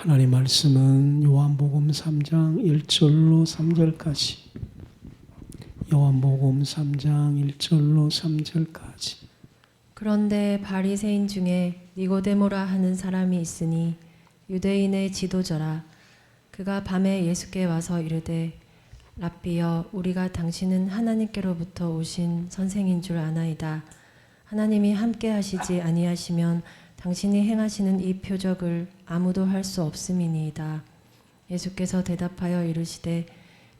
하나님 말씀은 요한복음 3장 1절로 3절까지, 요한복음 3장 1절로 3절까지. 그런데 바리새인 중에 니고데모라 하는 사람이 있으니 유대인의 지도자라. 그가 밤에 예수께 와서 이르되 랍비여, 우리가 당신은 하나님께로부터 오신 선생인 줄 아나이다. 하나님이 함께 하시지 아니하시면 당신이 행하시는 이 표적을 아무도 할 수 없음이니이다. 예수께서 대답하여 이르시되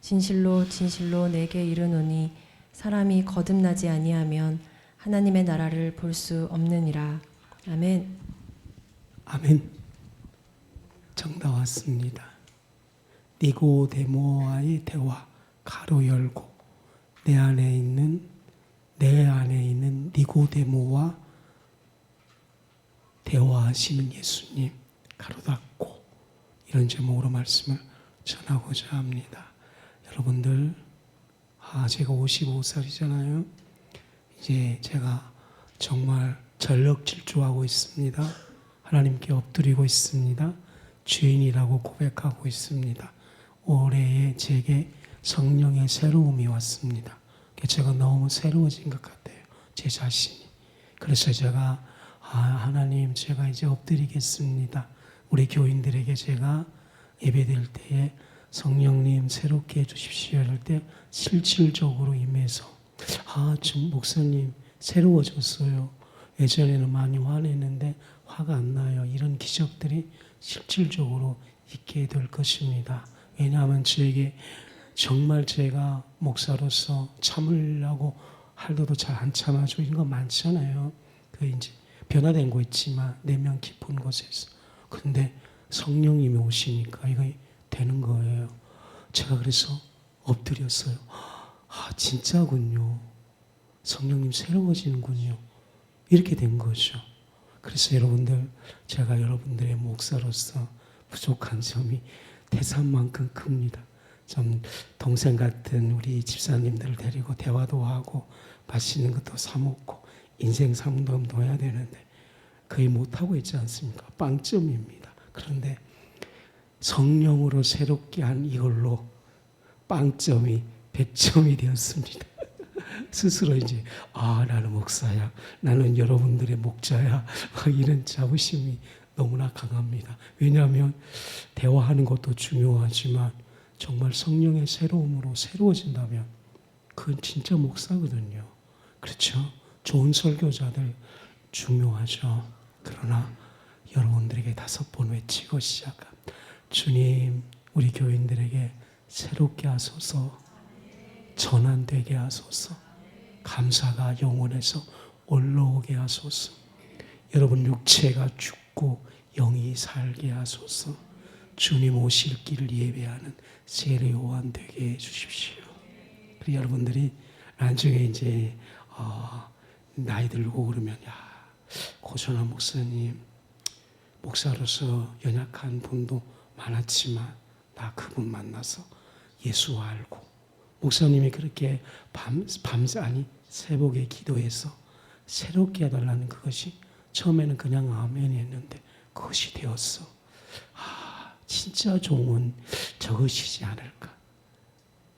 진실로 진실로 내게 이르노니 사람이 거듭나지 아니하면 하나님의 나라를 볼 수 없느니라. 아멘. 아멘. 정답 왔습니다. 니고데모와의 대화, 가로 열고, 내 안에 있는 니고데모와 대화하시는 예수님, 가로 닫고, 이런 제목으로 말씀을 전하고자 합니다. 여러분들, 제가 55살이잖아요. 이제 제가 정말 전력 질주하고 있습니다. 하나님께 엎드리고 있습니다. 죄인이라고 고백하고 있습니다. 올해에 제게 성령의 새로움이 왔습니다. 제가 너무 새로워진 것 같아요. 제 자신이. 그래서 제가 하나님, 제가 이제 엎드리겠습니다. 우리 교인들에게 제가 예배드릴 때에 성령님 새롭게 해주십시오 할 때 실질적으로 임해서 지금 목사님 새로워졌어요. 예전에는 많이 화냈는데 화가 안 나요. 이런 기적들이 실질적으로 있게 될 것입니다. 왜냐하면 저에게 정말 제가 목사로서 참으려고 할 때도 잘 안 참아주고 이런 거 많잖아요. 그 이제 변화된 거 있지만 내면 깊은 곳에서. 근데 성령님이 오시니까 이거 되는 거예요. 제가 그래서 엎드렸어요. 진짜군요. 성령님 새로워지는군요. 이렇게 된 거죠. 그래서 여러분들, 제가 여러분들의 목사로서 부족한 점이 태산만큼 큽니다. 좀 동생 같은 우리 집사님들을 데리고 대화도 하고 맛있는 것도 사 먹고 인생 상담도 해야 되는데 거의 못하고 있지 않습니까? 빵점입니다. 그런데 성령으로 새롭게 한 이걸로 빵점이 100점이 되었습니다. 스스로 이제 나는 목사야, 나는 여러분들의 목자야, 이런 자부심이 너무나 강합니다. 왜냐하면 대화하는 것도 중요하지만 정말 성령의 새로움으로 새로워진다면 그건 진짜 목사거든요. 그렇죠? 좋은 설교자들 중요하죠. 그러나 여러분들에게 5번 외치고 시작합니다. 주님, 우리 교인들에게 새롭게 하소서, 전환되게 하소서, 감사가 영혼에서 올라오게 하소서, 여러분 육체가 죽고 영이 살게 하소서, 주님 오실 길을 예배하는 세례 요한 되게 해주십시오. 그리고 여러분들이 나중에 이제 나이 들고 그러면 고전한 목사님, 목사로서 연약한 분도 많았지만 나 그분 만나서 예수 알고, 목사님이 그렇게 새벽에 기도해서 새롭게 해달라는 그것이 처음에는 그냥 아멘 했는데 그것이 되었어. 진짜 좋은 저것이지 않을까,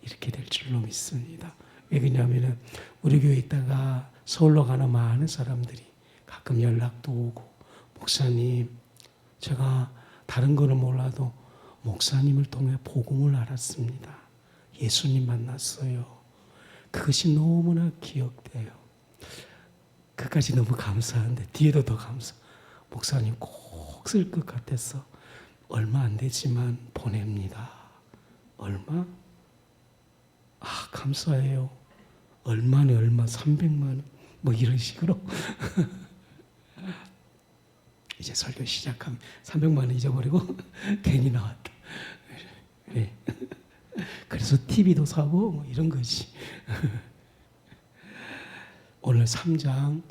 이렇게 될 줄로 믿습니다. 왜 그러냐면은 우리 교회에 있다가 서울로 가는 많은 사람들이 가끔 연락도 오고, 목사님, 제가 다른 거는 몰라도 목사님을 통해 복음을 알았습니다. 예수님 만났어요. 그것이 너무나 기억돼요. 그까지 너무 감사한데 뒤에도 더 감사. 목사님 꼭 쓸 것 같아서 얼마 안 되지만 보냅니다. 얼마? 감사해요. 얼마네 얼마, 300만 원, 뭐 이런 식으로. 이제 설교 시작하면 300만 원 잊어버리고 괜히 나왔다. 네. 그래서 TV도 사고 뭐 이런 거지. 오늘 3장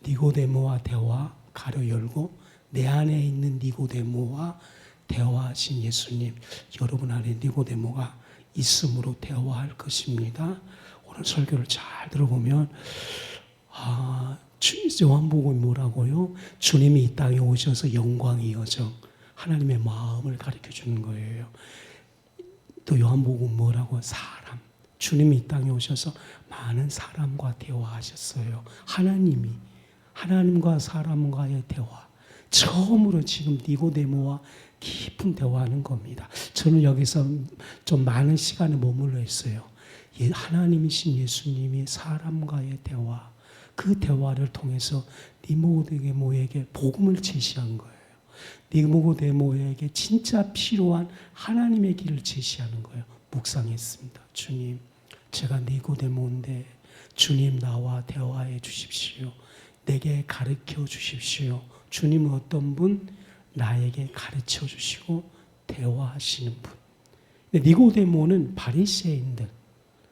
니고데모와 대화, 가로 열고, 내 안에 있는 니고데모와 대화하신 예수님, 여러분 안에 니고데모가 있음으로 대화할 것입니다. 오늘 설교를 잘 들어보면 요한복음이 뭐라고요? 주님이 이 땅에 오셔서 영광의 여정, 하나님의 마음을 가르쳐 주는 거예요. 또 요한복음 뭐라고? 사람. 주님이 이 땅에 오셔서 많은 사람과 대화하셨어요. 하나님이 하나님과 사람과의 대화. 처음으로 지금 니고데모와 깊은 대화하는 겁니다. 저는 여기서 좀 많은 시간을 머물러 있어요. 하나님이신 예수님이 사람과의 대화, 그 대화를 통해서 니고데모에게 복음을 제시한 거예요. 니고데모에게 진짜 필요한 하나님의 길을 제시하는 거예요. 묵상했습니다. 주님, 제가 니고데모인데 주님 나와 대화해 주십시오. 내게 가르쳐 주십시오. 주님은 어떤 분? 나에게 가르쳐 주시고 대화하시는 분. 니고데모는 바리새인들,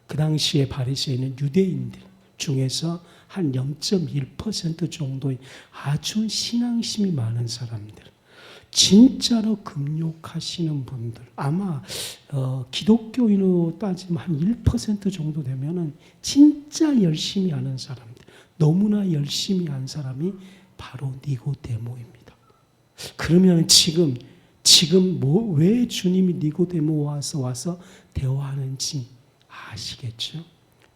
그 당시에 바리새인은 유대인들 중에서 한 0.1% 정도의 아주 신앙심이 많은 사람들, 진짜로 금욕하시는 분들, 아마 기독교인으로 따지면 한 1% 정도 되면은 진짜 열심히 하는 사람들, 너무나 열심히 한 사람이 바로 니고데모입니다. 그러면 지금 왜 주님이 니고데모 와서 대화하는지 아시겠죠?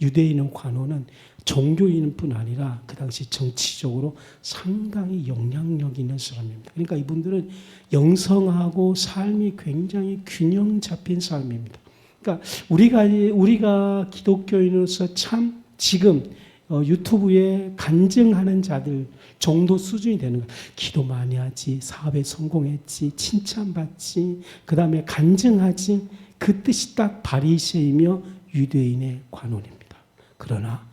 유대인은 관원은 종교인뿐 아니라 그 당시 정치적으로 상당히 영향력 있는 사람입니다. 그러니까 이분들은 영성하고 삶이 굉장히 균형 잡힌 삶입니다. 그러니까 우리가 기독교인으로서 참 지금 유튜브에 간증하는 자들 정도 수준이 되는 거예요. 기도 많이 하지, 사업에 성공했지, 칭찬받지, 그 다음에 간증하지. 그 뜻이 딱 바리새이며 유대인의 관원입니다. 그러나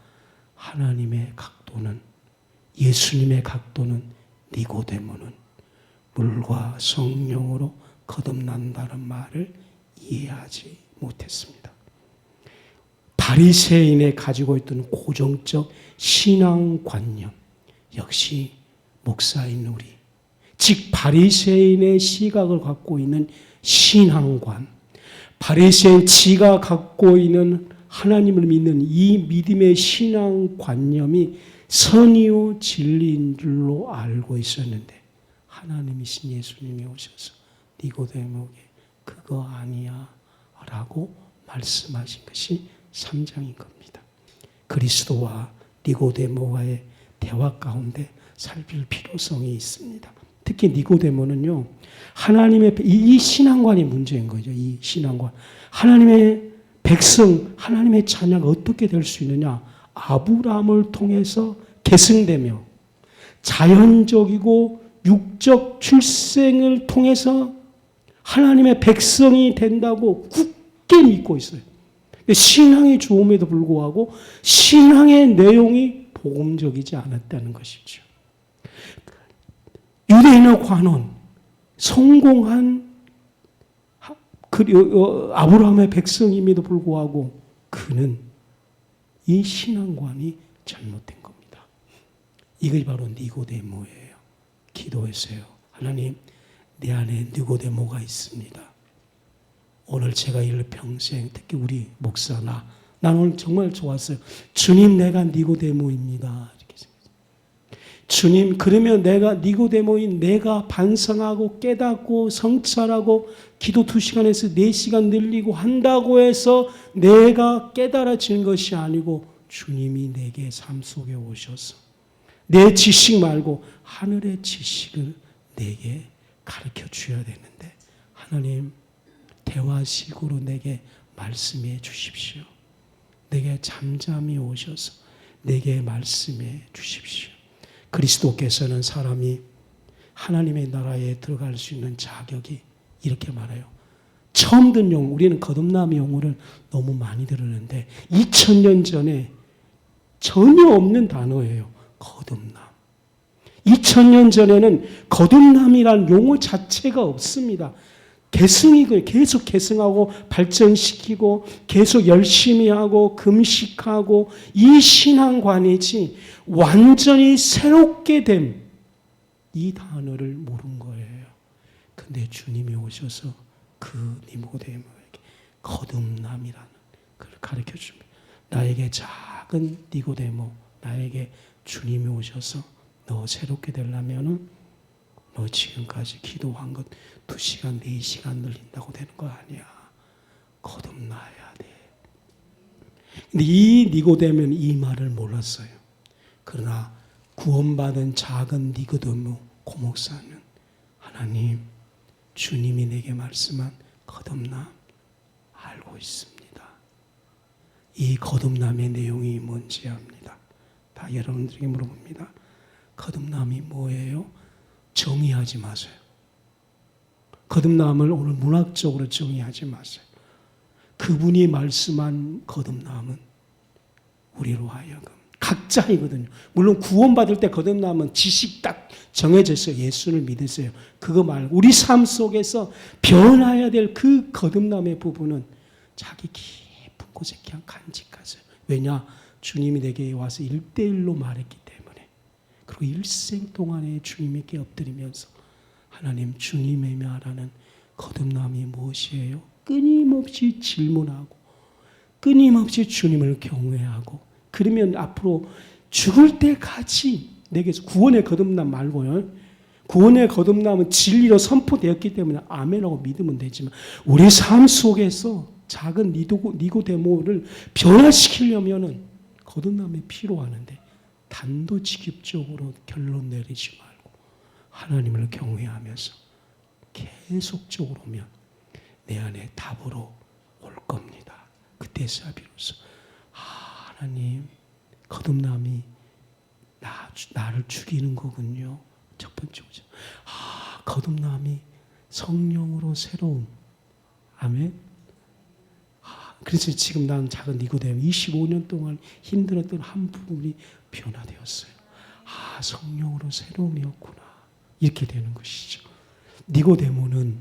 하나님의 각도는, 예수님의 각도는, 니고데모는 물과 성령으로 거듭난다는 말을 이해하지 못했습니다. 바리새인이 가지고 있던 고정적 신앙관념, 역시 목사인 우리, 즉 바리새인의 시각을 갖고 있는 신앙관, 바리새인 지가 갖고 있는 하나님을 믿는 이 믿음의 신앙관념이 선이요 진리인 줄로 알고 있었는데 하나님이신 예수님이 오셔서 니고데모에게 그거 아니야 라고 말씀하신 것이 3장인 겁니다. 그리스도와 니고데모와의 대화 가운데 살필 필요성이 있습니다. 특히 니고데모는요, 하나님의 이 신앙관이 문제인 거죠. 이 신앙관. 하나님의 백성, 하나님의 자녀가 어떻게 될 수 있느냐? 아브라함을 통해서 계승되며 자연적이고 육적 출생을 통해서 하나님의 백성이 된다고 굳게 믿고 있어요. 신앙이 좋음에도 불구하고 신앙의 내용이 복음적이지 않았다는 것이죠. 유대인의 관원, 성공한 아브라함의 백성임에도 불구하고 그는 이 신앙관이 잘못된 겁니다. 이것이 바로 니고데모예요. 기도했어요. 하나님, 내 안에 니고데모가 있습니다. 오늘 제가 일평생, 특히 우리 목사나, 난 오늘 정말 좋았어요. 주님, 내가 니고데모입니다. 이렇게 생각해요. 주님, 그러면 내가 니고데모인 내가 반성하고 깨닫고 성찰하고 기도 2시간에서 4시간 늘리고 한다고 해서 내가 깨달아지는 것이 아니고 주님이 내게 삶 속에 오셔서 내 지식 말고 하늘의 지식을 내게 가르쳐 주어야 되는데 하나님, 대화식으로 내게 말씀해 주십시오. 내게 잠잠히 오셔서 내게 말씀해 주십시오. 그리스도께서는 사람이 하나님의 나라에 들어갈 수 있는 자격이 이렇게 말해요. 처음 듣는 용어, 우리는 거듭남의 용어를 너무 많이 들었는데 2000년 전에 전혀 없는 단어예요. 거듭남. 2000년 전에는 거듭남이라는 용어 자체가 없습니다. 계승이 계속 계승하고 발전시키고 계속 열심히 하고 금식하고 이 신앙관이지 완전히 새롭게 됨, 이 단어를 모른 거예요. 근데 주님이 오셔서 그 니고데모에게 거듭남이라는 그걸 가르쳐 줍니다. 나에게 작은 니고데모, 나에게 주님이 오셔서 너 새롭게 되려면은 뭐 지금까지 기도한 것 2시간, 4시간 늘린다고 되는 거 아니야. 거듭나야 돼. 근데 이 니고데모는 이 말을 몰랐어요. 그러나 구원받은 작은 니고데모 고목사는 하나님, 주님이 내게 말씀한 거듭남 알고 있습니다. 이 거듭남의 내용이 뭔지 압니다. 다 여러분들에게 물어봅니다. 거듭남이 뭐예요? 정의하지 마세요. 거듭남을 오늘 문학적으로 정의하지 마세요. 그분이 말씀한 거듭남은 우리로 하여금 각자이거든요. 물론 구원받을 때 거듭남은 지식 딱 정해져 있어요. 예수를 믿으세요. 그거 말고 우리 삶 속에서 변화해야 될 그 거듭남의 부분은 자기 깊은 곳에 그냥 간직하세요. 왜냐? 주님이 내게 와서 1대1로 말했기 때문에. 그리고 일생 동안에 주님께 엎드리면서 하나님, 주님의 말하는 거듭남이 무엇이에요? 끊임없이 질문하고 끊임없이 주님을 경외하고, 그러면 앞으로 죽을 때까지 내게서 구원의 거듭남 말고요. 구원의 거듭남은 진리로 선포되었기 때문에 아멘하고 믿으면 되지만 우리 삶 속에서 작은 니고데모를 변화시키려면은 거듭남이 필요하는데 단도직입적으로 결론 내리지 말고 하나님을 경외하면서 계속적으로면 내 안에 답으로 올 겁니다. 그때서야 비로소 하나님, 거듭남이 나를 죽이는 거군요. 첫 번째 오죠. 거듭남이 성령으로 새로움. 아멘. 그래서 지금 난 작은 니고데모 25년 동안 힘들었던 한 부분이 변화되었어요. 성령으로 새로움이었구나. 이렇게 되는 것이죠. 니고데모는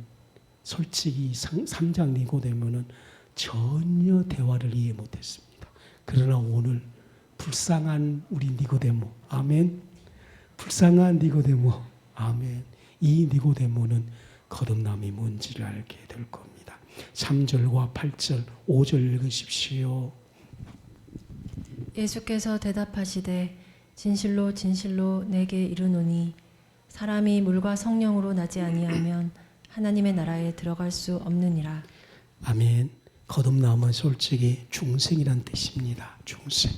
솔직히 3장 니고데모는 전혀 대화를 이해 못했습니다. 그러나 오늘 불쌍한 우리 니고데모, 아멘. 불쌍한 니고데모, 아멘. 이 니고데모는 거듭남이 뭔지를 알게 될 겁니다. 3절과 8절, 5절 읽으십시오. 예수께서 대답하시되 진실로 진실로 내게 이르노니 사람이 물과 성령으로 나지 아니하면 하나님의 나라에 들어갈 수 없느니라. 아멘. 거듭남은 솔직히 중생이란 뜻입니다. 중생.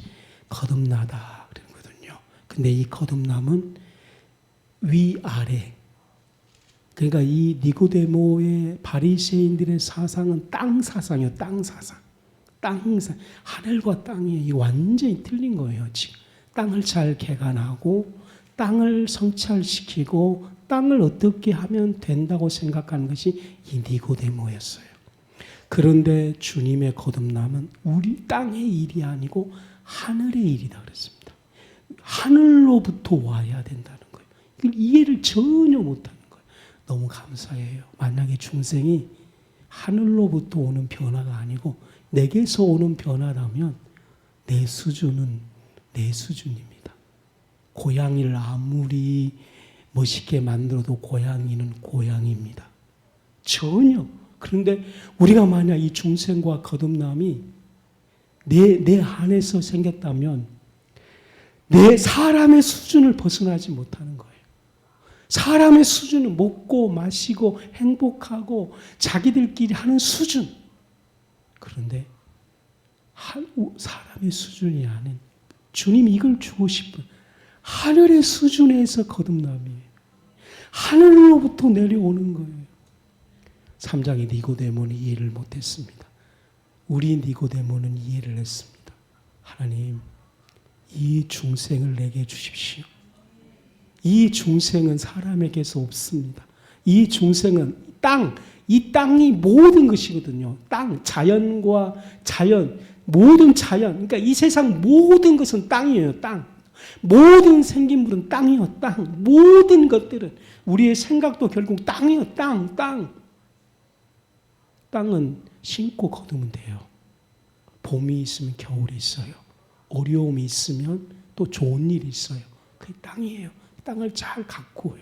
거듭나다 그러거든요. 근데 이 거듭남은 위아래. 그러니까 이 니고데모의 바리새인들의 사상은 땅 사상이에요. 땅 사상. 하늘과 땅이 완전히 틀린 거예요. 지금 땅을 잘 개간하고 땅을 성찰시키고 땅을 어떻게 하면 된다고 생각하는 것이 이 니고데모였어요. 그런데 주님의 거듭남은 우리 땅의 일이 아니고 하늘의 일이다 그랬습니다. 하늘로부터 와야 된다는 거예요. 이걸 이해를 전혀 못하는 거예요. 너무 감사해요. 만약에 중생이 하늘로부터 오는 변화가 아니고 내게서 오는 변화라면 내 수준은 내 수준입니다. 고양이를 아무리 멋있게 만들어도 고양이는 고양이입니다. 전혀. 그런데 우리가 만약 이 중생과 거듭남이 내 안에서 생겼다면 내 사람의 수준을 벗어나지 못하는 거예요. 사람의 수준은 먹고 마시고 행복하고 자기들끼리 하는 수준. 그런데 사람의 수준이 아닌 주님이 이걸 주고 싶은 하늘의 수준에서 거듭남이에요. 하늘로부터 내려오는 거예요. 3장의 니고데모는 이해를 못했습니다. 우리 니고데모는 이해를 했습니다. 하나님, 이 중생을 내게 주십시오. 이 중생은 사람에게서 없습니다. 이 중생은 이 땅이 모든 것이거든요. 자연과 자연, 모든 자연. 그러니까 이 세상 모든 것은 땅이에요. 땅. 모든 생긴물은 땅이요. 땅. 모든 것들은 우리의 생각도 결국 땅이요. 땅. 땅은 심고 거두면 돼요. 봄이 있으면 겨울이 있어요. 어려움이 있으면 또 좋은 일이 있어요. 그게 땅이에요. 땅을 잘 가꾸어요.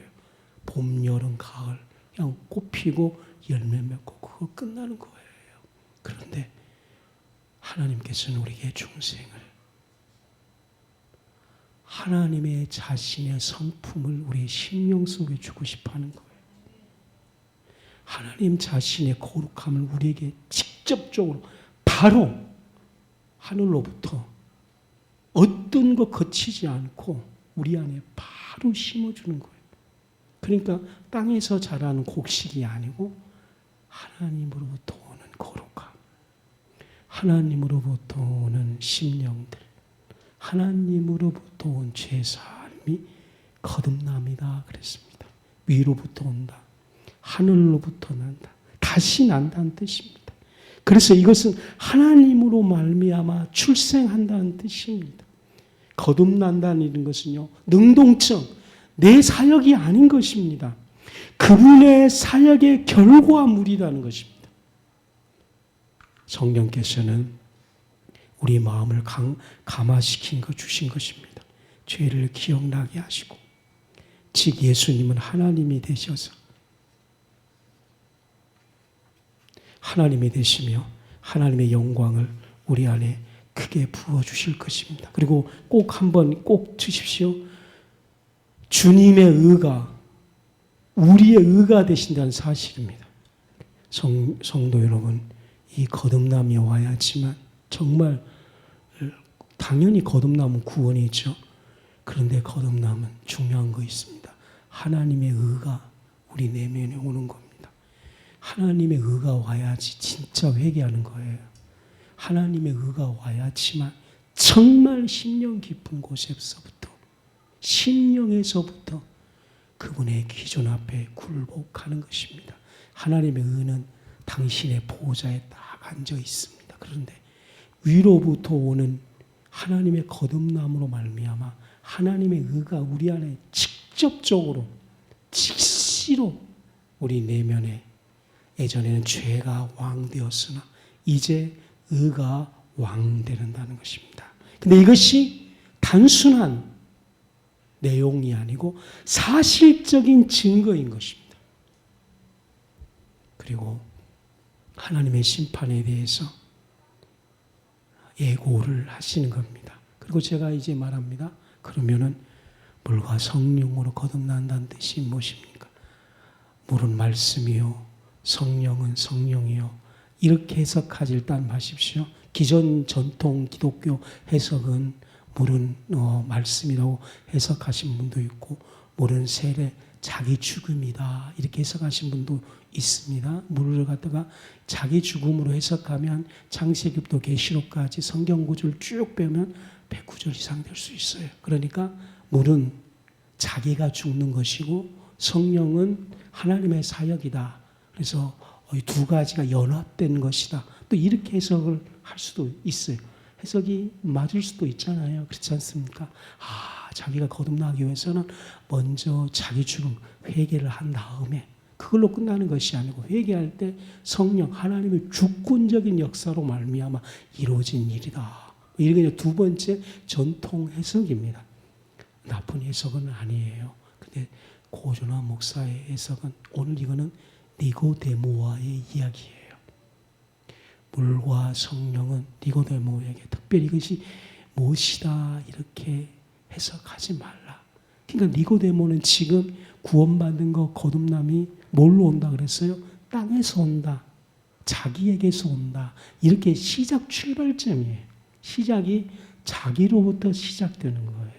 봄, 여름, 가을 그냥 꽃 피고 열매 맺고 그거 끝나는 거예요. 그런데 하나님께서는 우리에게 중생을 하나님의 자신의 성품을 우리의 심령 속에 주고 싶어 하는 거예요. 하나님 자신의 거룩함을 우리에게 직접적으로 바로 하늘로부터 어떤 거 거치지 않고 우리 안에 바로 심어주는 거예요. 그러니까 땅에서 자라는 곡식이 아니고 하나님으로부터 오는 거룩함, 하나님으로부터 오는 심령들, 하나님으로부터 온 죄사함이 거듭남이다 그랬습니다. 위로부터 온다. 하늘로부터 난다. 다시 난다는 뜻입니다. 그래서 이것은 하나님으로 말미암아 출생한다는 뜻입니다. 거듭난다는 것은요, 능동성, 내 사역이 아닌 것입니다. 그분의 사역의 결과물이라는 것입니다. 성령께서는 우리 마음을 감화시킨 것 주신 것입니다. 죄를 기억나게 하시고, 즉 예수님은 하나님이 되셔서 하나님이 되시며 하나님의 영광을 우리 안에 크게 부어주실 것입니다. 그리고 꼭 한번 꼭 드십시오. 주님의 의가 우리의 의가 되신다는 사실입니다. 성도 여러분, 이 거듭남이 와야지만 정말 당연히 거듭남은 구원이죠. 그런데 거듭남은 중요한 거 있습니다. 하나님의 의가 우리 내면에 오는 겁니다. 하나님의 의가 와야지 진짜 회개하는 거예요. 하나님의 의가 와야지만 정말 심령 깊은 곳에서부터, 심령에서부터 그분의 기존 앞에 굴복하는 것입니다. 하나님의 의는 당신의 보호자에 딱 앉아 있습니다. 그런데 위로부터 오는 하나님의 거듭남으로 말미암아 하나님의 의가 우리 안에 직접적으로 직시로 우리 내면에, 예전에는 죄가 왕되었으나 이제 의가 왕되는다는 것입니다. 근데 이것이 단순한 내용이 아니고 사실적인 증거인 것입니다. 그리고 하나님의 심판에 대해서 예고를 하시는 겁니다. 그리고 제가 이제 말합니다. 그러면은 물과 성령으로 거듭난다는 뜻이 무엇입니까? 물은 말씀이요, 성령은 성령이요. 이렇게 해석하지 일단 마십시오. 기존 전통 기독교 해석은 물은 말씀이라고 해석하신 분도 있고, 물은 세례, 자기 죽음이다 이렇게 해석하신 분도 있습니다. 물을 갖다가 자기 죽음으로 해석하면 창세기부터 계시록까지 성경 구절을 쭉 빼면 109절 이상 될 수 있어요. 그러니까 물은 자기가 죽는 것이고 성령은 하나님의 사역이다. 그래서 이 두 가지가 연합된 것이다. 또 이렇게 해석을 할 수도 있어요. 해석이 맞을 수도 있잖아요. 그렇지 않습니까? 자기가 거듭나기 위해서는 먼저 자기 죽음 회개를 한 다음에 그걸로 끝나는 것이 아니고, 회개할 때 성령 하나님의 주권적인 역사로 말미암아 이루어진 일이다. 이게 두 번째 전통 해석입니다. 나쁜 해석은 아니에요. 근데 고조나 목사의 해석은, 오늘 이거는 니고데모와의 이야기예요. 물과 성령은 니고데모에게 특별히 이것이 무엇이다 이렇게 해석하지 말라. 그러니까 니고데모는 지금 구원받은 거 거듭남이 뭘로 온다 그랬어요? 땅에서 온다. 자기에게서 온다. 이렇게 시작 출발점이에요. 시작이 자기로부터 시작되는 거예요.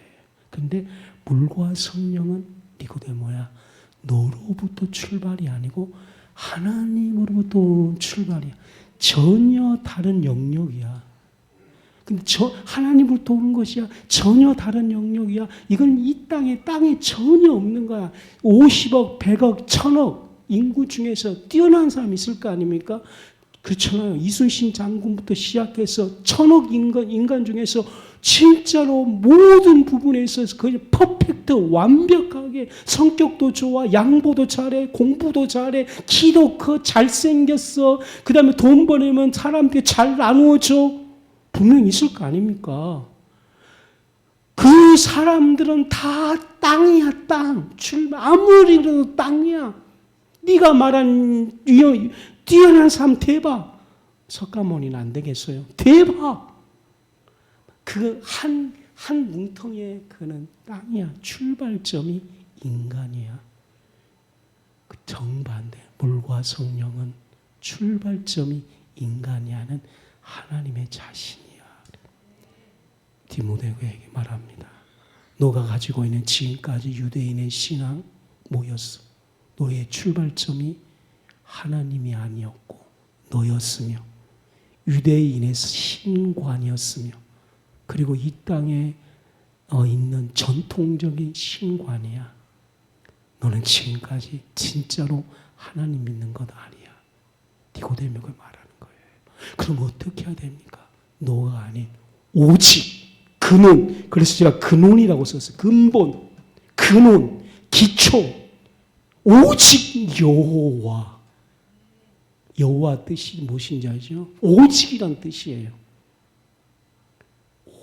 근데 물과 성령은 니고데모야, 너로부터 출발이 아니고 하나님으로부터 오는 출발이야. 전혀 다른 영역이야. 근데 하나님으로부터 오는 것이야. 전혀 다른 영역이야. 이건 이 땅에 전혀 없는 거야. 50억, 100억, 1000억 인구 중에서 뛰어난 사람이 있을 거 아닙니까? 그렇잖아요. 이순신 장군부터 시작해서 1000억 인간 중에서 진짜로 모든 부분에서 거의 퍼펙트, 완벽하게 성격도 좋아, 양보도 잘해, 공부도 잘해, 키도 커, 잘생겼어. 그 다음에 돈 벌면 사람한테 잘 나누어줘. 분명히 있을 거 아닙니까? 그 사람들은 다 땅이야, 땅. 아무리 그래도 땅이야. 네가 말한 뛰어난 사람 대박. 석가모니는 안 되겠어요. 대박. 그 한 뭉텅이의 그는 땅이야. 출발점이 인간이야. 그 정반대 물과 성령은 출발점이 인간이 아닌 하나님의 자신이야. 디모데에게 말합니다. 너가 가지고 있는 지금까지 유대인의 신앙 뭐였어? 너의 출발점이 하나님이 아니었고 너였으며 유대인의 신관이었으며 그리고 이 땅에 있는 전통적인 신관이야. 너는 지금까지 진짜로 하나님 믿는 것 아니야. 니고데모가 말하는 거예요. 그럼 어떻게 해야 됩니까? 너가 아닌 오직 근원. 그래서 제가 근원이라고 썼어요. 근본, 근원, 기초. 오직 여호와. 여호와 뜻이 무엇인지 알죠? 오직이란 뜻이에요.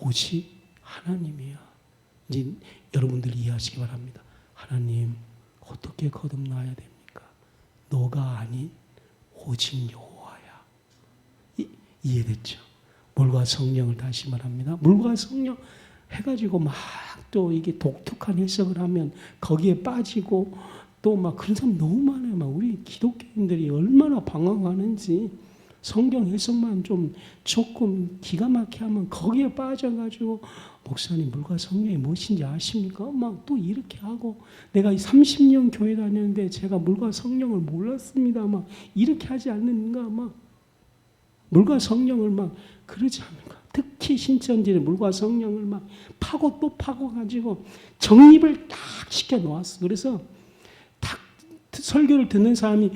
오직 하나님이야. 이제 여러분들이 이해하시기 바랍니다. 하나님 어떻게 거듭나야 됩니까? 너가 아닌 오직 여호와야. 이해됐죠? 물과 성령을 다시 말합니다. 물과 성령 해가지고 막 또 이게 독특한 해석을 하면 거기에 빠지고 또 막 그런 사람 너무 많아요. 막 우리 기독교인들이 얼마나 방황하는지 성경 해석만 좀 조금 기가 막히게 하면 거기에 빠져가지고 목사님 물과 성령이 무엇인지 아십니까? 막 또 이렇게 하고 내가 30년 교회 다녔는데 제가 물과 성령을 몰랐습니다. 막 이렇게 하지 않는가? 막 물과 성령을 막 그러지 않는가? 특히 신천지는 물과 성령을 막 파고 또 파고 가지고 정립을 딱 시켜 놓았어. 그래서 딱 설교를 듣는 사람이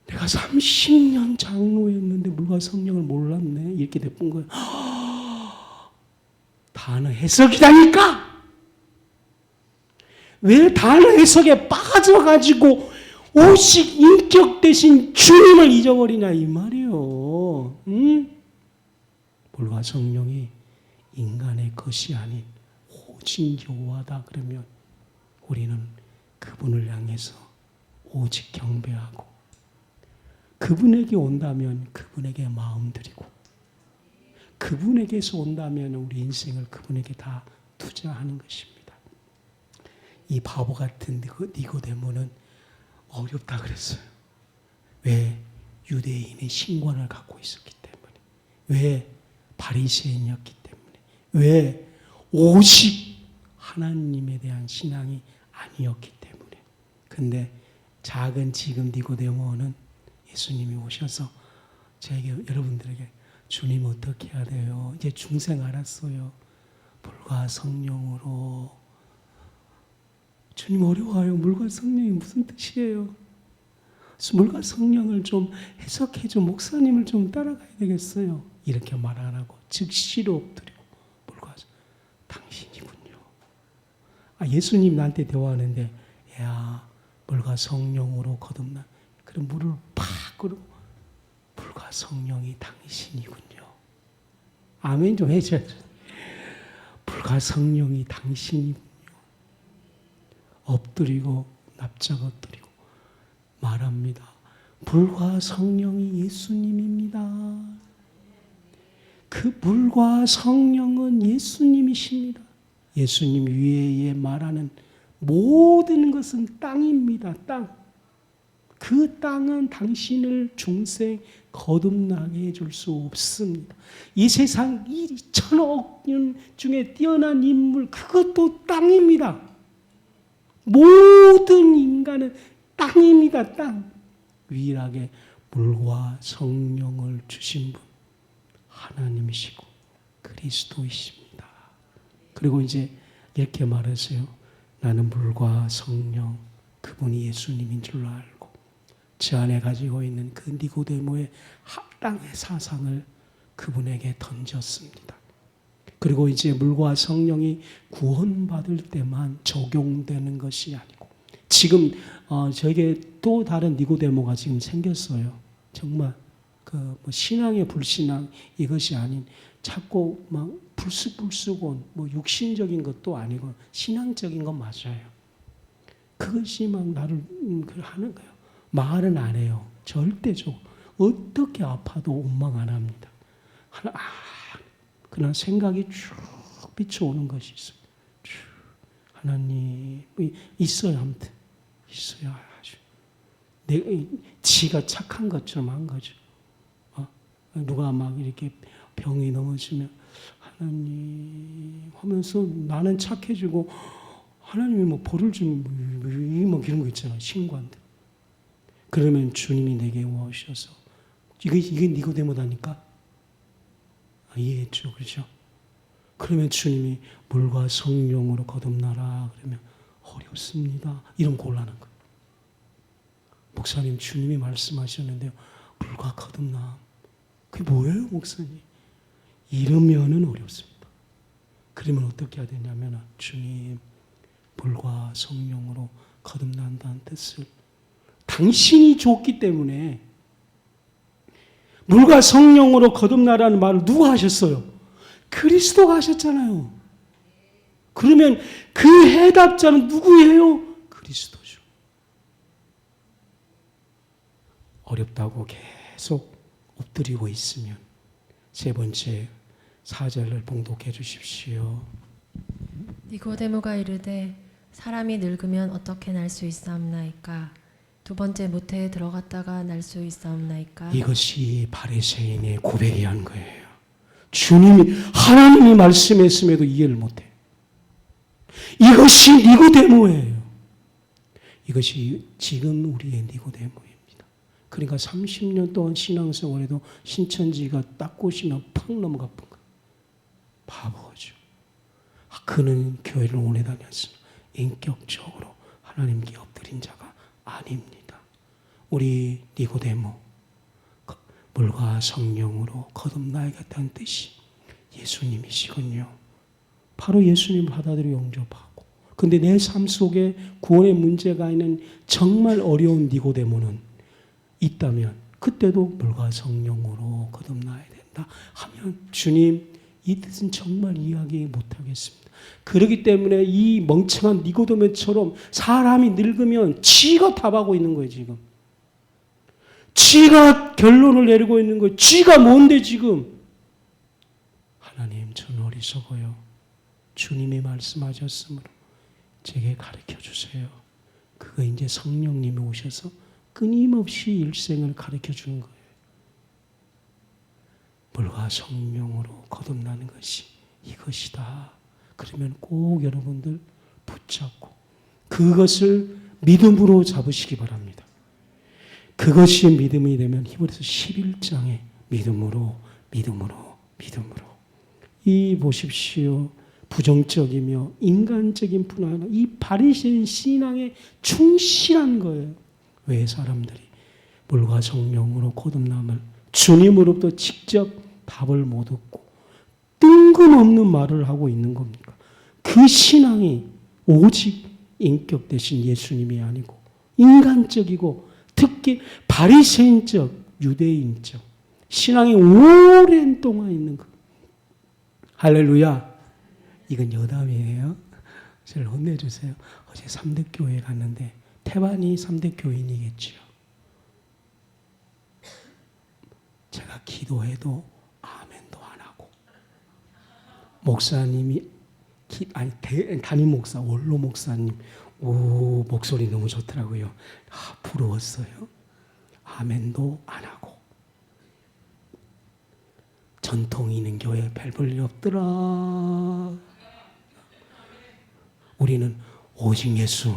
내가 30년 장로였는데 물과 성령을 몰랐네. 이렇게 돼본 거예요. 단어 해석이라니까! 왜 단어 해석에 빠져가지고 오직 인격 대신 주님을 잊어버리냐 이 말이에요. 응? 물과 성령이 인간의 것이 아닌 오직 여호와다 그러면 우리는 그분을 향해서 오직 경배하고 그분에게 온다면 그분에게 마음 드리고 그분에게서 온다면 우리 인생을 그분에게 다 투자하는 것입니다. 이 바보 같은 니고데모는 어렵다 그랬어요. 왜? 유대인의 신관을 갖고 있었기 때문에. 왜? 바리새인이었기 때문에. 왜? 오직 하나님에 대한 신앙이 아니었기 때문에. 근데 작은 지금 니고데모는 예수님이 오셔서 저에게 여러분들에게 주님 어떻게 해야 돼요? 이제 중생 알았어요. 물과 성령으로. 주님 어려워요. 물과 성령이 무슨 뜻이에요? 물과 성령을 좀 해석해줘. 목사님을 좀 따라가야 되겠어요. 이렇게 말 안 하고 즉시로 엎드리고 물과 당신이군요. 예수님 나한테 대화하는데 야 물과 성령으로 거듭나. 그럼 물을 팍 그러고 물과 성령이 당신이군요. 아멘 좀 해줘야죠. 물과 성령이 당신이군요. 엎드리고 납작 엎드리고 말합니다. 물과 성령이 예수님입니다. 그 물과 성령은 예수님이십니다. 예수님 위에 말하는 모든 것은 땅입니다. 땅. 그 땅은 당신을 중생 거듭나게 해줄 수 없습니다. 이 세상 2천억 년 중에 뛰어난 인물 그것도 땅입니다. 모든 인간은 땅입니다. 땅. 유일하게 물과 성령을 주신 분 하나님이시고 그리스도이십니다. 그리고 이제 이렇게 말하세요. 나는 물과 성령 그분이 예수님인 줄 알고 제 안에 가지고 있는 그 니고데모의 땅의 사상을 그분에게 던졌습니다. 그리고 이제 물과 성령이 구원받을 때만 적용되는 것이 아니고 지금 저에게 또 다른 니고데모가 지금 생겼어요. 정말 뭐 신앙의 불신앙 이것이 아닌 자꾸 막 불쑥불쑥온 뭐 육신적인 것도 아니고 신앙적인 건 맞아요. 그것이 막 나를 하는 거예요. 말은 안 해요. 절대적으로. 어떻게 아파도 원망 안 합니다. 그러나 생각이 쭉 비춰오는 것이 있어요. 쭉 하나님 있어야 합니다. 있어야 하죠. 지가 착한 것처럼 한 거죠. 누가 막 이렇게 병이 넘어지면 하나님 하면서 나는 착해지고 하나님이 뭐 벌을 주는 뭐 이런 거 있잖아요. 신관들. 그러면 주님이 내게 오셔서 이게 니고데모다니까? 이해했죠, 그렇죠? 그러면 주님이 물과 성령으로 거듭나라 그러면 어렵습니다. 이런 곤란한 거예요. 목사님 주님이 말씀하셨는데요. 물과 거듭남. 그게 뭐예요, 목사님? 이러면은 어렵습니다. 그러면 어떻게 해야 되냐면 주님 물과 성령으로 거듭난다는 뜻을 당신이 줬기 때문에 물과 성령으로 거듭나라는 말을 누가 하셨어요? 그리스도가 하셨잖아요. 그러면 그 해답자는 누구예요? 그리스도죠. 어렵다고 계속 엎드리고 있으면 세 번째 4절을 봉독해 주십시오. 니고데모가 이르되 사람이 늙으면 어떻게 날 수 있사옵나이까? 두 번째 모태에 들어갔다가 날 수 있사옵나이까? 이것이 바리새인의 고백이한 거예요. 주님이 하나님이 말씀했음에도 이해를 못해. 이것이 니고데모예요. 이것이 지금 우리의 니고데모입니다. 그러니까 30년 동안 신앙생활에도 신천지가 딱 꽂히면 팍 넘어가 본 거예요. 바보죠. 그는 교회를 오래 다녔으나 인격적으로 하나님께 엎드린 자가 아닙니다. 우리 니고데모 물과 성령으로 거듭나야겠다는 뜻이 예수님이시군요. 바로 예수님을 받아들여 영접하고 근데 내 삶 속에 구원의 문제가 있는 정말 어려운 니고데모는 있다면 그때도 물과 성령으로 거듭나야 된다 하면 주님 이 뜻은 정말 이해하기 못하겠습니다. 그렇기 때문에 이 멍청한 니고데모처럼 사람이 늙으면 지가 답하고 있는 거예요. 지금 지가 결론을 내리고 있는 거예요. 지가 뭔데 지금. 하나님 저는 어리석어요. 주님이 말씀하셨으므로 제게 가르쳐 주세요. 그거 이제 성령님이 오셔서 끊임없이 일생을 가르쳐 주는 거예요. 물과 성령으로 거듭나는 것이 이것이다. 그러면 꼭 여러분들 붙잡고 그것을 믿음으로 잡으시기 바랍니다. 그것이 믿음이 되면 히브리서 11장에 믿음으로 이 보십시오. 부정적이며 인간적인 분하나 이 바리새인 신앙에 충실한 거예요. 왜 사람들이 물과 성령으로 거듭남을 주님으로부터 직접 답을 못 얻고 뜬금없는 말을 하고 있는 겁니까? 그 신앙이 오직 인격 대신 예수님이 아니고 인간적이고 특히 바리새인적 유대인적 신앙이 오랜 동안 있는 것. 할렐루야. 이건 여담이에요. 저를 혼내주세요. 어제 3대 교회 갔는데 태반이 3대 교인이겠지요. 제가 기도해도 아멘도 안 하고 목사님이 담임 목사 원로 목사님 목소리 너무 좋더라고요. 부러웠어요. 아멘도 안 하고 전통이 있는 교회 별 볼 일 없더라. 우리는 오직 예수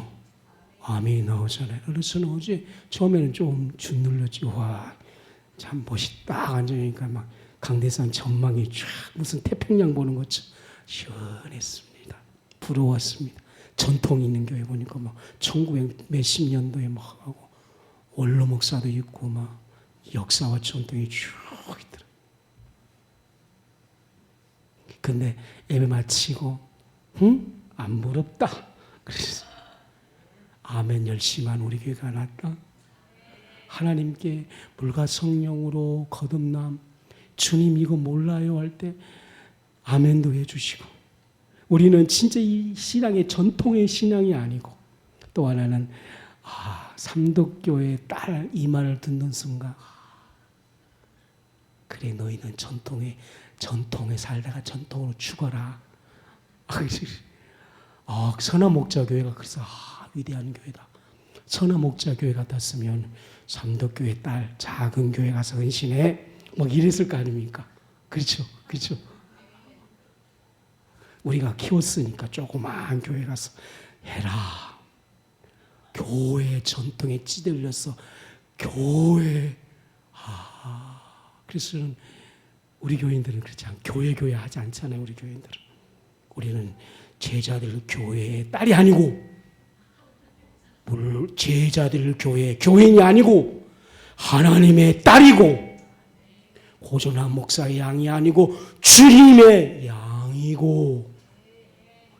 아멘이 나오잖아요. 그래서 어제 처음에는 좀 짓눌렸지. 와, 참 멋있다. 앉으니까 막 강대산 전망이 쫙 무슨 태평양 보는 것처럼 시원했습니다. 부러웠습니다. 전통 있는 교회 보니까 막 1900 몇십 년도에 막 하고 원로 목사도 있고 막 역사와 전통이 쭉 있더라. 근데 예배 마치고 안 부럽다. 그래서 아멘 열심히 한 우리 교회가 낫다. 하나님께 물과 성령으로 거듭남 주님 이거 몰라요 할 때 아멘도 해주시고 우리는 진짜 이 신앙의 전통의 신앙이 아니고 또 하나는 삼덕교회 딸 이 말을 듣는 순간 그래 너희는 전통의 전통에 살다가 전통으로 죽어라. 선화목자교회가 그래서 위대한 교회다. 선화목자교회 같았으면 삼덕교회 딸 작은 교회 가서 은신해 막 이랬을 거 아닙니까? 그렇죠, 그렇죠. 우리가 키웠으니까 조그마한 교회 가서 해라. 교회 전통에 찌들려서 교회. 그래서 우리 교인들은 그렇지 않아요. 교회 하지 않잖아요. 우리 교인들은. 우리는 제자들 교회의 딸이 아니고, 제자들 교인이 아니고 하나님의 딸이고, 고전한 목사의 양이 아니고 주님의 양이고.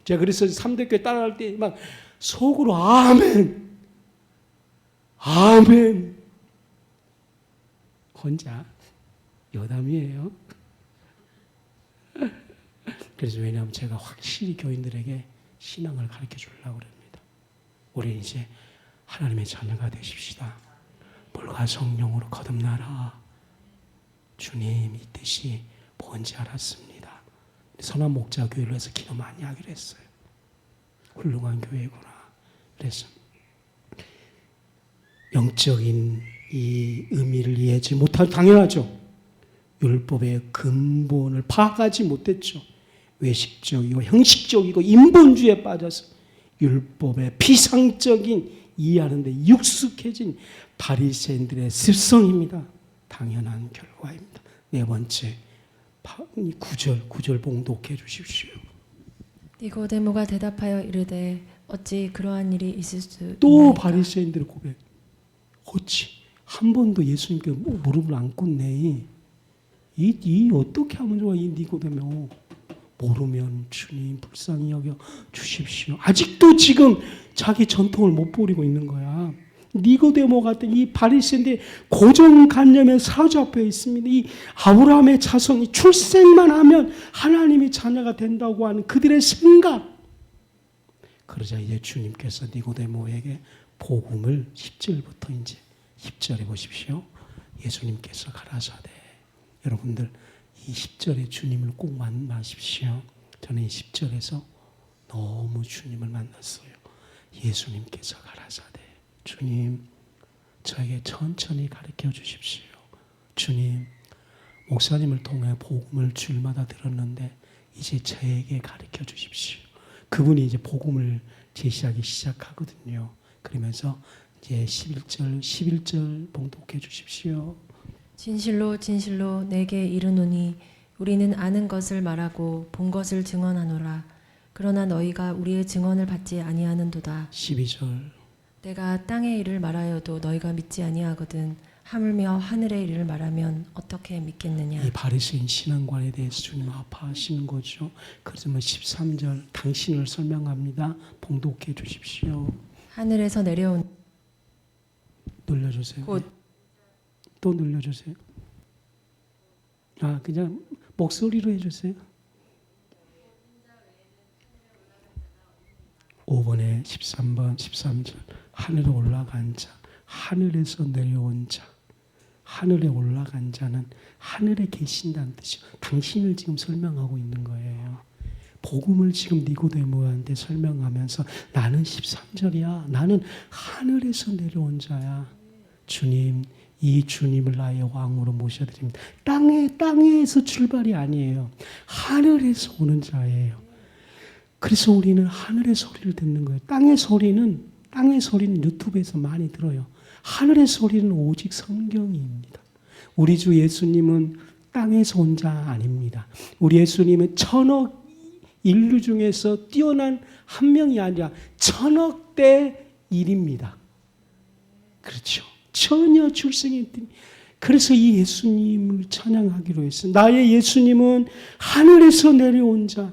제가 그래서 3대교회 따라할 때 막 속으로 아멘, 아멘. 혼자 여담이에요. 그래서 왜냐하면 제가 확실히 교인들에게 신앙을 가르쳐 주려고 합니다. 우리 이제 하나님의 자녀가 되십시다. 물과 성령으로 거듭나라. 주님 이 뜻이 뭔지 알았습니다. 선한 목자 교회로 해서 기도 많이 하기로 했어요. 훌륭한 교회구나. 그래서 영적인 이 의미를 이해하지 못할, 당연하죠. 율법의 근본을 파악하지 못했죠. 외식적이고 형식적이고 인본주의에 빠져서 율법의 피상적인 이해하는데 익숙해진 바리새인들의 습성입니다. 당연한 결과입니다. 네 번째, 9절 봉독해 주십시오. 니고데모가 대답하여 이르되 어찌 그러한 일이 있을 수 또 있나이까? 바리새인들의 고백. 어찌 한 번도 예수님께 무릎을 안 꿇네. 이 어떻게 하면 좋아? 이 니고데모 모르면 주님 불쌍히 여겨 주십시오. 아직도 지금 자기 전통을 못 버리고 있는 거야. 니고데모 같은 이 바리새인들의 고정관념에 사로잡혀 있습니다. 이 아브라함의 자손이 출생만 하면 하나님의 자녀가 된다고 하는 그들의 생각. 그러자 이제 주님께서 니고데모에게 복음을 10절부터 이제 10절에 보십시오. 예수님께서 가라사대. 여러분들 이 10절에 주님을 꼭 만나십시오. 저는 이 10절에서 너무 주님을 만났어요. 예수님께서 가라사대. 주님, 저에게 천천히 가르쳐 주십시오. 주님, 목사님을 통해 복음을 주일마다 들었는데 이제 저에게 가르쳐 주십시오. 그분이 이제 복음을 제시하기 시작하거든요. 그러면서 이제 11절 봉독해 주십시오. 진실로 진실로 내게 이르노니 우리는 아는 것을 말하고 본 것을 증언하노라. 그러나 너희가 우리의 증언을 받지 아니하는도다. 12절. 내가 땅의 일을 말하여도 너희가 믿지 아니하거든 하물며 하늘의 일을 말하면 어떻게 믿겠느냐. 이 바리새인 신앙관에 대해서 주님 아파하시는 거죠. 그래서 13절 당신을 설명합니다. 봉독해 주십시오. 하늘에서 내려온 눌러주세요. 곧 또 눌러주세요. 그냥 목소리로 해주세요. 5번에 13번 13절 하늘에 올라간 자, 하늘에서 내려온 자. 하늘에 올라간 자는 하늘에 계신다는 뜻이요. 당신을 지금 설명하고 있는 거예요. 복음을 지금 니고데모한테 설명하면서 나는 13절이야. 나는 하늘에서 내려온 자야. 주님, 이 주님을 나의 왕으로 모셔드립니다. 땅에서 출발이 아니에요. 하늘에서 오는 자예요. 그래서 우리는 하늘의 소리를 듣는 거예요. 땅의 소리는 유튜브에서 많이 들어요. 하늘의 소리는 오직 성경입니다. 우리 주 예수님은 땅에서 온 자 아닙니다. 우리 예수님은 천억 인류 중에서 뛰어난 한 명이 아니라 천억대 일입니다. 그렇죠. 처녀 출생의 뜻. 그래서 이 예수님을 찬양하기로 했어요. 나의 예수님은 하늘에서 내려온 자.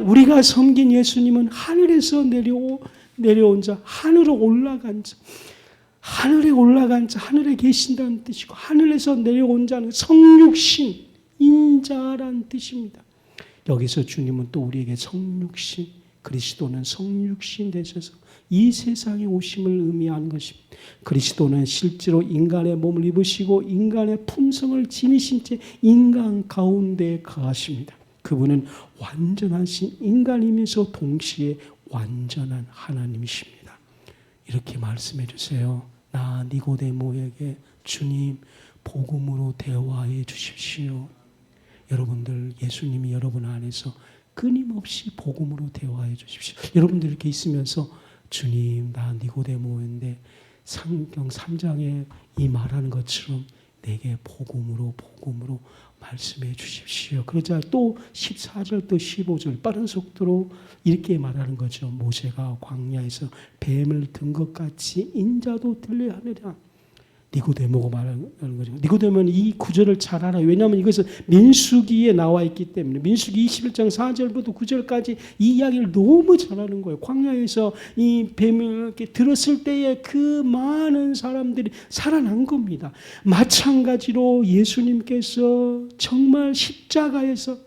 우리가 섬긴 예수님은 하늘에서 내려온 자, 하늘로 올라간 자. 하늘에 올라간 자, 하늘에 계신다는 뜻이고 하늘에서 내려온 자는 성육신, 인자라는 뜻입니다. 여기서 주님은 또 우리에게 성육신, 그리스도는 성육신 되셔서 이 세상에 오심을 의미하는 것입니다. 그리스도는 실제로 인간의 몸을 입으시고 인간의 품성을 지니신 채 인간 가운데 거하십니다. 그분은 완전하신 인간이면서 동시에 완전한 하나님이십니다. 이렇게 말씀해 주세요. 나 니고데모에게 주님 복음으로 대화해 주십시오. 여러분들 예수님이 여러분 안에서 끊임없이 복음으로 대화해 주십시오. 여러분들 이렇게 있으면서 주님 나 니고데모인데 성경 3장에 이 말하는 것처럼 내게 복음으로 말씀해 주십시오. 그러자 또 14절 또 15절 빠른 속도로 이렇게 말하는 거죠. 모세가 광야에서 뱀을 든 것 같이 인자도 들려야 하느냐. 니고데모가 말하는 거죠. 니고데모는 이 구절을 잘 알아요. 왜냐하면 이것은 민수기에 나와 있기 때문에 민수기 21장 4절부터 9절까지 이 이야기를 너무 잘 아는 거예요. 광야에서 이 뱀을 이렇게 들었을 때에 그 많은 사람들이 살아난 겁니다. 마찬가지로 예수님께서 정말 십자가에서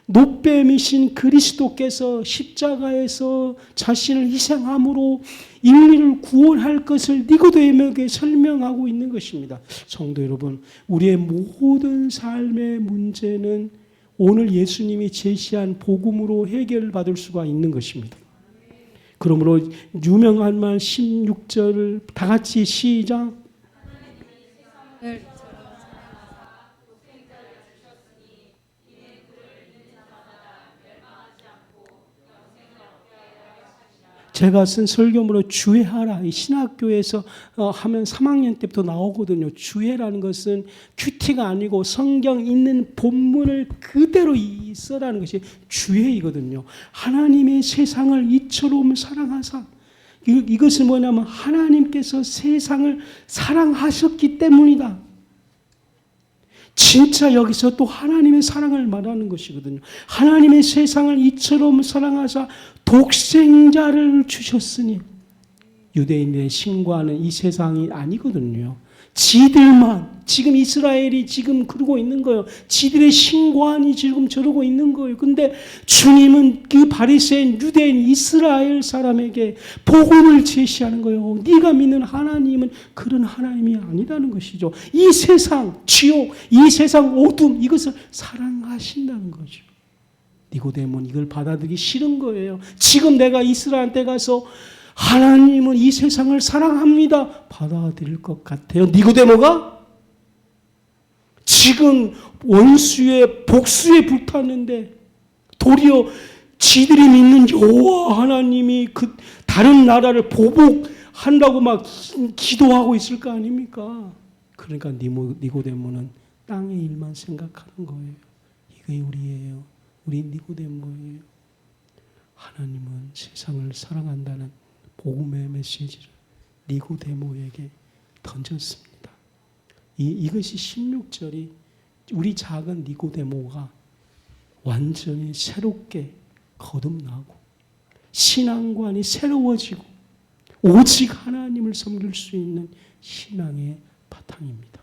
노뱀이신 그리스도께서 십자가에서 자신을 희생함으로 인류를 구원할 것을 니고데모에게 설명하고 있는 것입니다. 성도 여러분, 우리의 모든 삶의 문제는 오늘 예수님이 제시한 복음으로 해결받을 수가 있는 것입니다. 그러므로 유명한 말 16절을 다 같이 시작. 제가 쓴 설교문으로 주회하라. 이 신학교에서 하면 3학년 때부터 나오거든요. 주회라는 것은 큐티가 아니고 성경 있는 본문을 그대로 써라는 것이 주회이거든요. 하나님의 세상을 이처럼 사랑하사. 이것은 뭐냐면 하나님께서 세상을 사랑하셨기 때문이다. 진짜 여기서 또 하나님의 사랑을 말하는 것이거든요. 하나님의 세상을 이처럼 사랑하사 독생자를 주셨으니, 유대인의 신과는 이 세상이 아니거든요. 지들만, 지금 이스라엘이 지금 그러고 있는 거예요. 지들의 신관이 지금 저러고 있는 거예요. 근데 주님은 그 바리새인 유대인 이스라엘 사람에게 복음을 제시하는 거예요. 네가 믿는 하나님은 그런 하나님이 아니라는 것이죠. 이 세상 지옥, 이 세상 어둠, 이것을 사랑하신다는 거죠. 니고데모는 이걸 받아들이기 싫은 거예요. 지금 내가 이스라엘한테 가서 하나님은 이 세상을 사랑합니다. 받아들일 것 같아요. 니고데모가 지금 원수의 복수에 불탔는데 도리어 지들이 믿는 여호와 하나님이 그 다른 나라를 보복한다고 막 기도하고 있을 거 아닙니까? 그러니까 니고데모는 땅의 일만 생각하는 거예요. 이게 우리예요. 우리 니고데모예요. 하나님은 세상을 사랑한다는 복음의 메시지를 니고데모에게 던졌습니다. 이것이 16절이 우리 작은 니고데모가 완전히 새롭게 거듭나고 신앙관이 새로워지고 오직 하나님을 섬길 수 있는 신앙의 바탕입니다.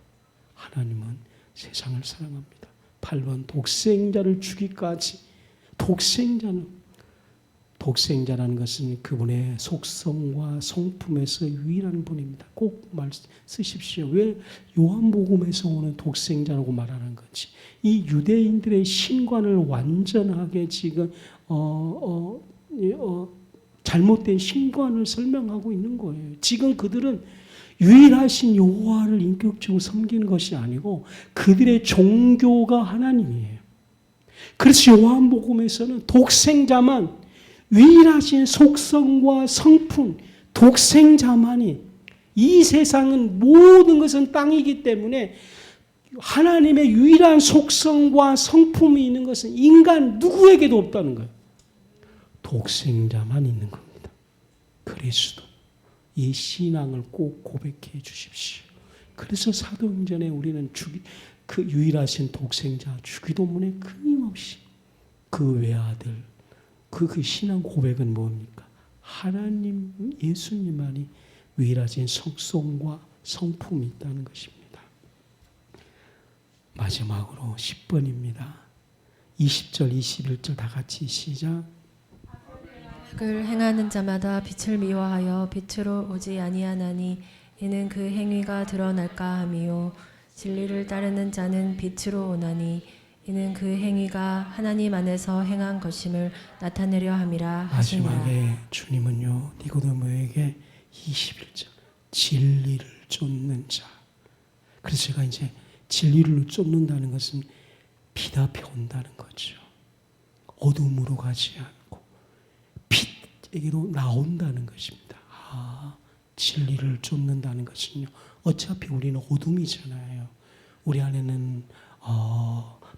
하나님은 세상을 사랑합니다. 8번 독생자를 주기까지. 독생자라는 것은 그분의 속성과 성품에서 유일한 분입니다. 꼭 쓰십시오. 왜 요한복음에서 오는 독생자라고 말하는 건지. 이 유대인들의 신관을 완전하게 지금 잘못된 신관을 설명하고 있는 거예요. 지금 그들은 유일하신 여호와를 인격적으로 섬기는 것이 아니고 그들의 종교가 하나님이에요. 그래서 요한복음에서는 독생자만, 유일하신 속성과 성품, 독생자만이, 이 세상은 모든 것은 땅이기 때문에 하나님의 유일한 속성과 성품이 있는 것은 인간 누구에게도 없다는 거예요. 독생자만 있는 겁니다. 그리스도. 이 신앙을 꼭 고백해 주십시오. 그래서 사도행전에 우리는 그 유일하신 독생자 주기도문에 끊임없이 그 외아들, 그 신앙 고백은 뭡니까? 하나님 예수님만이 유일하신 속성과 성품이 있다는 것입니다. 마지막으로 10번입니다. 20절, 21절 다 같이 시작. 악을 행하는 자마다 빛을 미워하여 빛으로 오지 아니하나니 이는 그 행위가 드러날까 함이요 진리를 따르는 자는 빛으로 오나니 이는 그 행위가 하나님 안에서 행한 것임을 나타내려 함이라 하시니라. 마지막에 주님은요 니고데모에게 21절 진리를 쫓는 자. 그래서 제가 이제 진리를 쫓는다는 것은 빛 앞에 온다는 거죠. 어둠으로 가지 않고 빛에게로 나온다는 것입니다. 진리를 쫓는다는 것은요. 어차피 우리는 어둠이잖아요. 우리 안에는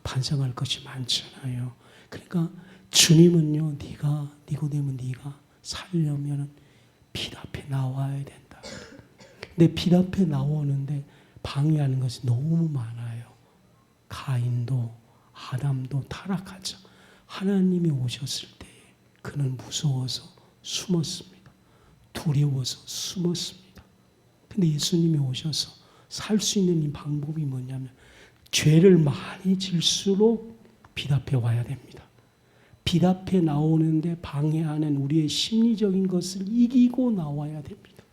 반성할 것이 많잖아요. 그러니까 주님은요, 니고데모 네가 살려면 빛 앞에 나와야 된다. 근데 빛 앞에 나오는데 방해하는 것이 너무 많아요. 가인도 아담도 타락하죠. 하나님이 오셨을 때에 그는 무서워서 숨었습니다. 두려워서 숨었습니다. 근데 예수님이 오셔서 살 수 있는 이 방법이 뭐냐면 죄를 많이 질수록 빛 앞에 와야 됩니다. 빛 앞에 나오는데 방해하는 우리의 심리적인 것을 이기고 나와야 됩니다.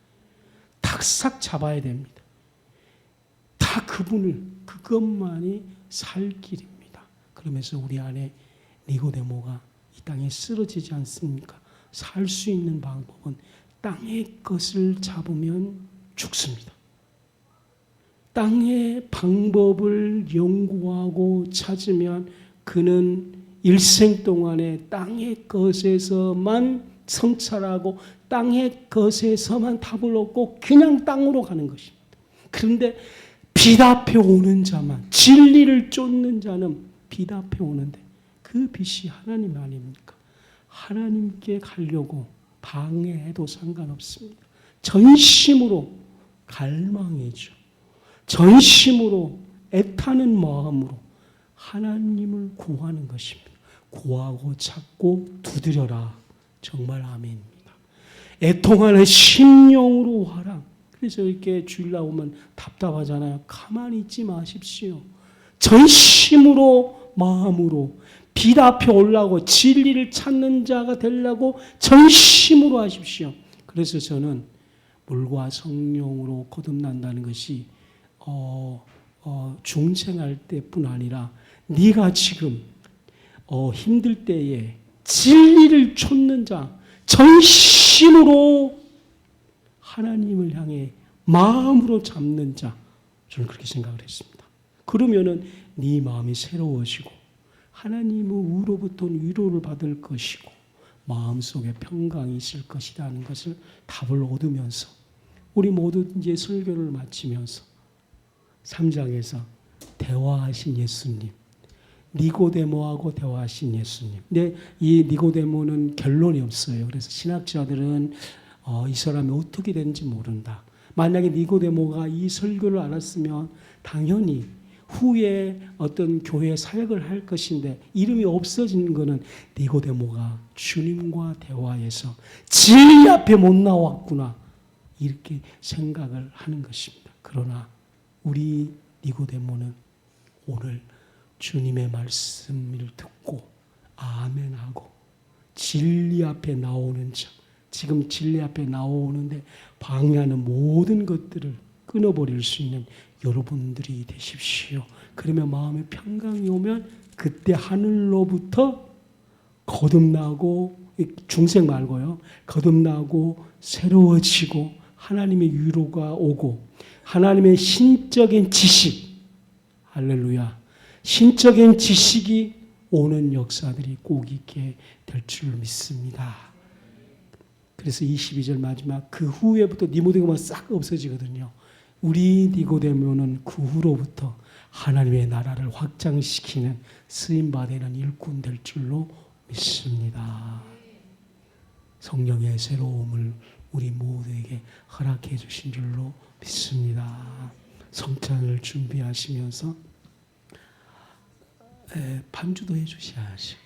탁싹 잡아야 됩니다. 다 그것만이 살 길입니다. 그러면서 우리 안에 니고데모가 이 땅에 쓰러지지 않습니까? 살 수 있는 방법은 땅의 것을 잡으면 죽습니다. 땅의 방법을 연구하고 찾으면 그는 일생 동안에 땅의 것에서만 성찰하고 땅의 것에서만 답을 얻고 그냥 땅으로 가는 것입니다. 그런데 빛 앞에 오는 자만, 진리를 쫓는 자는 빛 앞에 오는데 그 빛이 하나님 아닙니까? 하나님께 가려고 방해해도 상관없습니다. 전심으로 갈망이죠. 전심으로 애타는 마음으로 하나님을 구하는 것입니다. 구하고 찾고 두드려라. 정말 아멘입니다. 애통하는 심령으로 와라. 그래서 이렇게 주일 나오면 답답하잖아요. 가만히 있지 마십시오. 전심으로 마음으로 빛 앞에 올라오고 진리를 찾는 자가 되려고 전심으로 하십시오. 그래서 저는 물과 성령으로 거듭난다는 것이 중생할 때뿐 아니라 네가 지금 힘들 때에 진리를 쫓는 자, 전심으로 하나님을 향해 마음으로 잡는 자, 저는 그렇게 생각을 했습니다. 그러면은 네 마음이 새로워지고 하나님으로부터 위로를 받을 것이고 마음속에 평강이 있을 것이라는 것을 답을 얻으면서 우리 모두 이제 설교를 마치면서 3장에서 대화하신 예수님, 니고데모하고 대화하신 예수님. 근데 이 니고데모는 결론이 없어요. 그래서 신학자들은 이 사람이 어떻게 되는지 모른다. 만약에 니고데모가 이 설교를 알았으면 당연히 후에 어떤 교회 사역을 할 것인데 이름이 없어지는 것은 니고데모가 주님과 대화해서 진리 앞에 못 나왔구나 이렇게 생각을 하는 것입니다. 그러나 우리 니고데모는 오늘 주님의 말씀을 듣고 아멘하고 진리 앞에 나오는 자, 지금 진리 앞에 나오는데 방해하는 모든 것들을 끊어버릴 수 있는 여러분들이 되십시오. 그러면 마음에 평강이 오면 그때 하늘로부터 거듭나고 중생 말고요. 거듭나고 새로워지고 하나님의 위로가 오고 하나님의 신적인 지식 할렐루야 신적인 지식이 오는 역사들이 꼭 있게 될 줄 믿습니다. 그래서 22절 마지막 그 후에부터 니고데모가 싹 없어지거든요. 우리 니고데모는 그 후로부터 하나님의 나라를 확장시키는 쓰임받는 일꾼 될 줄로 믿습니다. 성령의 새로움을 우리 모두에게 허락해 주신 줄로 믿습니다. 성찬을 준비하시면서 반주도 해주셔야죠.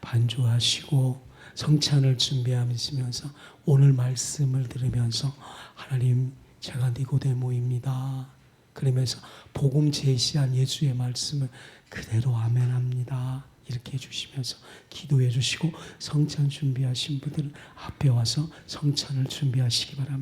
반주하시고 성찬을 준비하시면서 오늘 말씀을 들으면서 하나님 제가 니고데모입니다. 그러면서 복음 제시한 예수의 말씀을 그대로 아멘합니다. 이렇게 해주시면서 기도해 주시고 성찬 준비하신 분들은 앞에 와서 성찬을 준비하시기 바랍니다.